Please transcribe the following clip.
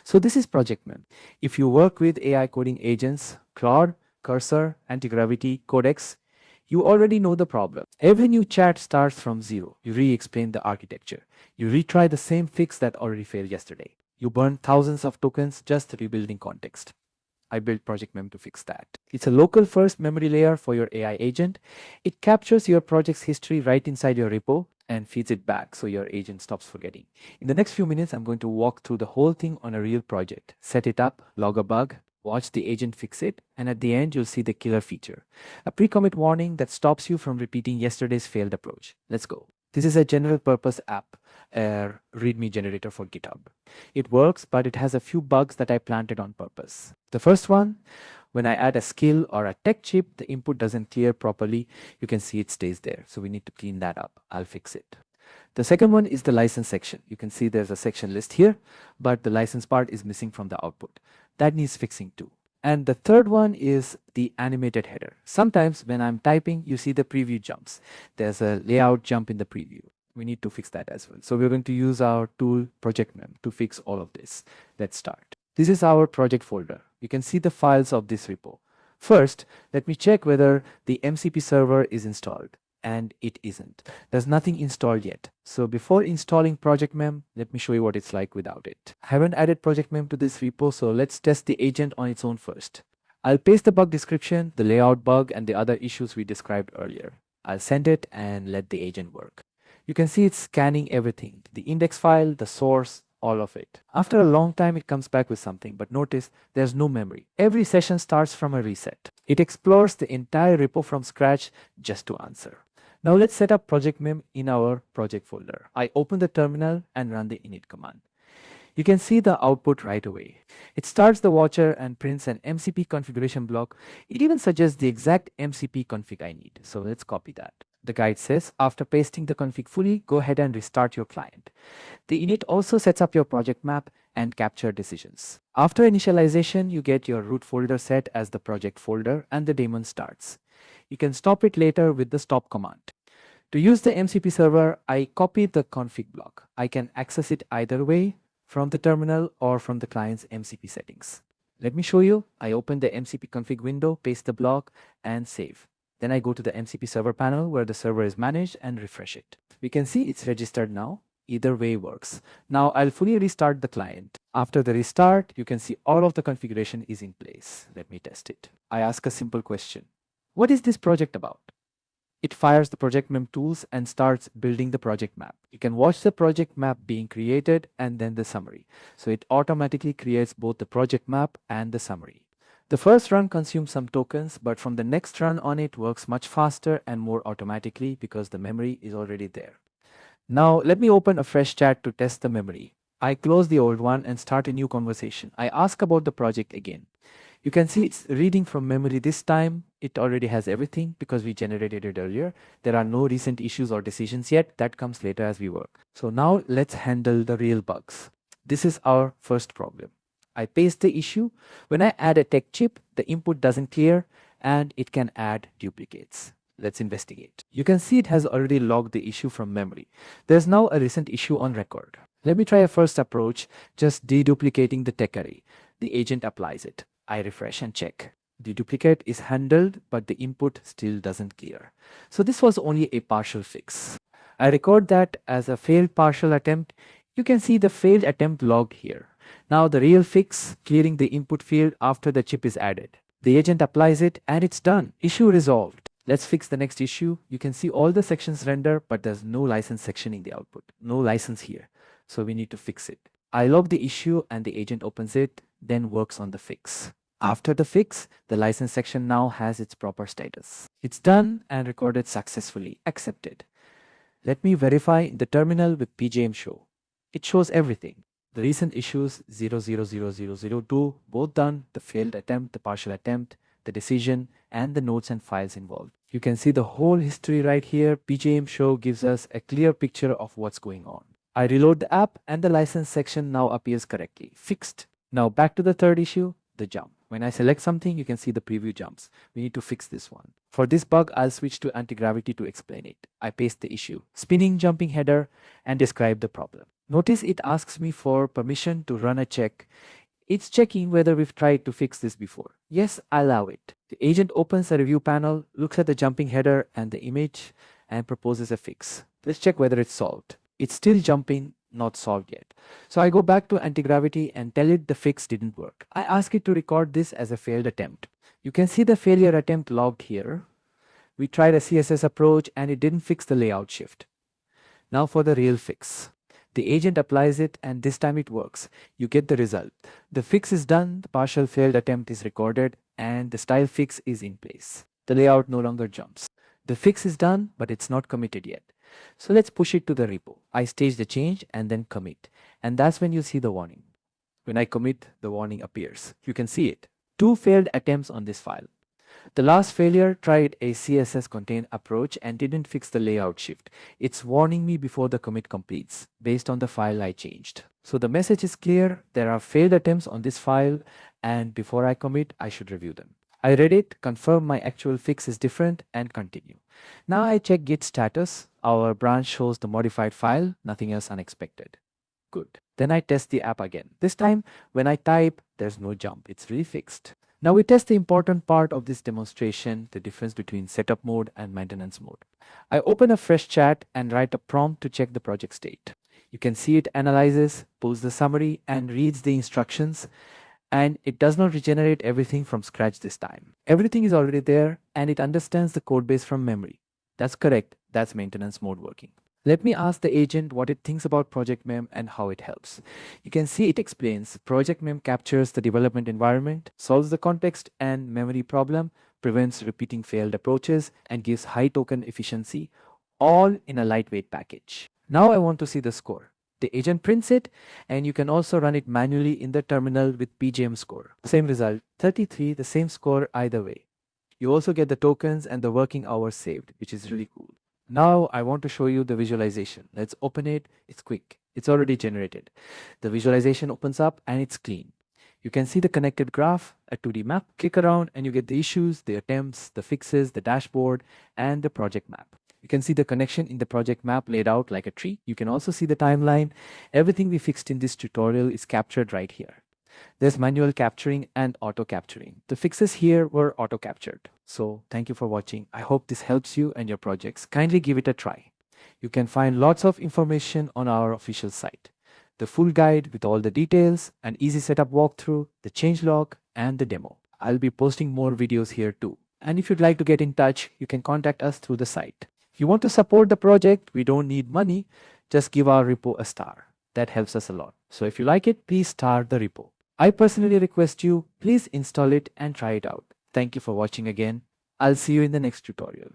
So this is Projectmem. If you work with AI coding agents, Claude, Cursor, Antigravity, Codex, you already know the problem. Every new chat starts from zero. You re-explain the architecture. You retry the same fix that already failed yesterday. You burn thousands of tokens just rebuilding context. I built Projectmem to fix that. It's a local first memory layer for your AI agent. It captures your project's history right inside your repo and feeds it back so your agent stops forgetting. In the next few minutes, I'm going to walk through the whole thing on a real project. Set it up, log a bug, watch the agent fix it, and at the end, you'll see the killer feature. A pre-commit warning that stops you from repeating yesterday's failed approach. Let's go. This is a general purpose app, a README generator for GitHub. It works, but it has a few bugs that I planted on purpose. The first one, when I add a skill or a tech chip, the input doesn't clear properly. You can see it stays there. So we need to clean that up. I'll fix it. The second one is the license section. You can see there's a section list here, but the license part is missing from the output. That needs fixing too. And the third one is the animated header. Sometimes when I'm typing, you see the preview jumps. There's a layout jump in the preview. We need to fix that as well. So we're going to use our tool Projectmem to fix all of this. Let's start. This is our project folder. You can see the files of this repo. First, let me check whether the MCP server is installed. And it isn't. There's nothing installed yet. So before installing Projectmem, let me show you what it's like without it. I haven't added Projectmem to this repo, so let's test the agent on its own first. I'll paste the bug description, the layout bug, and the other issues we described earlier. I'll send it and let the agent work. You can see it's scanning everything, the index file, the source, all of it. After a long time, it comes back with something, but notice there's no memory. Every session starts from a reset. It explores the entire repo from scratch just to answer. Now let's set up Projectmem in our project folder. I open the terminal and run the init command. You can see the output right away. It starts the watcher and prints an MCP configuration block. It even suggests the exact MCP config I need. So let's copy that. The guide says, after pasting the config fully, go ahead and restart your client. The init also sets up your project map and capture decisions. After initialization, you get your root folder set as the project folder and the daemon starts. You can stop it later with the stop command. To use the MCP server, I copy the config block. I can access it either way, from the terminal or from the client's MCP settings. Let me show you. I open the MCP config window, paste the block, and save. Then I go to the MCP server panel where the server is managed and refresh it. We can see it's registered now. Either way works. Now I'll fully restart the client. After the restart, you can see all of the configuration is in place. Let me test it. I ask a simple question. What is this project about? It fires the Projectmem tools and starts building the project map. You can watch the project map being created and then the summary. So it automatically creates both the project map and the summary. The first run consumes some tokens, but from the next run on it works much faster and more automatically because the memory is already there. Now let me open a fresh chat to test the memory. I close the old one and start a new conversation. I ask about the project again. You can see it's reading from memory this time. It already has everything because we generated it earlier. There are no recent issues or decisions yet. That comes later as we work. So now let's handle the real bugs. This is our first problem. I paste the issue. When I add a tech chip, the input doesn't clear and it can add duplicates. Let's investigate. You can see it has already logged the issue from memory. There's now a recent issue on record. Let me try a first approach, just deduplicating the tech array. The agent applies it. I refresh and check. The duplicate is handled, but the input still doesn't clear. So this was only a partial fix. I record that as a failed partial attempt. You can see the failed attempt logged here. Now the real fix, clearing the input field after the chip is added. The agent applies it and it's done. Issue resolved. Let's fix the next issue. You can see all the sections render, but there's no license section in the output. No license here. So we need to fix it. I log the issue and the agent opens it, then works on the fix. After the fix, the license section now has its proper status. It's done and recorded successfully. Accepted. Let me verify in the terminal with pjm show. It shows everything. The recent issues 000002, both done, the failed attempt, the partial attempt, the decision, and the notes and files involved. You can see the whole history right here. pjm show gives us a clear picture of what's going on. I reload the app and the license section now appears correctly. Fixed. Now back to the third issue, the jump. When I select something, you can see the preview jumps. We need to fix this one. For this bug, I'll switch to Antigravity to explain it. I paste the issue, spinning jumping header, and describe the problem. Notice it asks me for permission to run a check. It's checking whether we've tried to fix this before. Yes, I allow it. The agent opens a review panel, looks at the jumping header and the image, and proposes a fix. Let's check whether it's solved. It's still jumping, not solved yet. So I go back to Antigravity and tell it the fix didn't work. I ask it to record this as a failed attempt. You can see the failure attempt logged here. We tried a CSS approach and it didn't fix the layout shift. Now for the real fix. The agent applies it and this time it works. You get the result. The fix is done, the partial failed attempt is recorded, and the style fix is in place. The layout no longer jumps. The fix is done, but it's not committed yet. So let's push it to the repo. I stage the change and then commit. And that's when you see the warning. When I commit, the warning appears. You can see it. 2 failed attempts on this file. The last failure tried a CSS contain approach and didn't fix the layout shift. It's warning me before the commit completes, based on the file I changed. So the message is clear, there are failed attempts on this file, and before I commit, I should review them. I read it, confirm my actual fix is different, and continue. Now I check git status. Our branch shows the modified file, nothing else unexpected. Good. Then I test the app again. This time, when I type, there's no jump. It's really fixed. Now we test the important part of this demonstration, the difference between setup mode and maintenance mode. I open a fresh chat and write a prompt to check the project state. You can see it analyzes, pulls the summary, and reads the instructions. And it does not regenerate everything from scratch this time. Everything is already there and it understands the codebase from memory. That's correct. That's maintenance mode working. Let me ask the agent what it thinks about Projectmem and how it helps. You can see it explains Projectmem captures the development environment, solves the context and memory problem, prevents repeating failed approaches, and gives high token efficiency, all in a lightweight package. Now I want to see the score. The agent prints it, and you can also run it manually in the terminal with PGM score. Same result, 33, the same score either way. You also get the tokens and the working hours saved, which is really cool. Now I want to show you the visualization. Let's open it. It's quick. It's already generated. The visualization opens up and it's clean. You can see the connected graph, a 2D map. Click around and you get the issues, the attempts, the fixes, the dashboard, and the project map. You can see the connection in the project map laid out like a tree. You can also see the timeline. Everything we fixed in this tutorial is captured right here. There's manual capturing and auto capturing. The fixes here were auto captured. So thank you for watching. I hope this helps you and your projects. Kindly give it a try. You can find lots of information on our official site. The full guide with all the details, an easy setup walkthrough, the changelog, and the demo. I'll be posting more videos here too. And if you'd like to get in touch, you can contact us through the site. If you want to support the project, we don't need money. Just give our repo a star. That helps us a lot. So if you like it, please star the repo. I personally request you, please install it and try it out. Thank you for watching again. I'll see you in the next tutorial.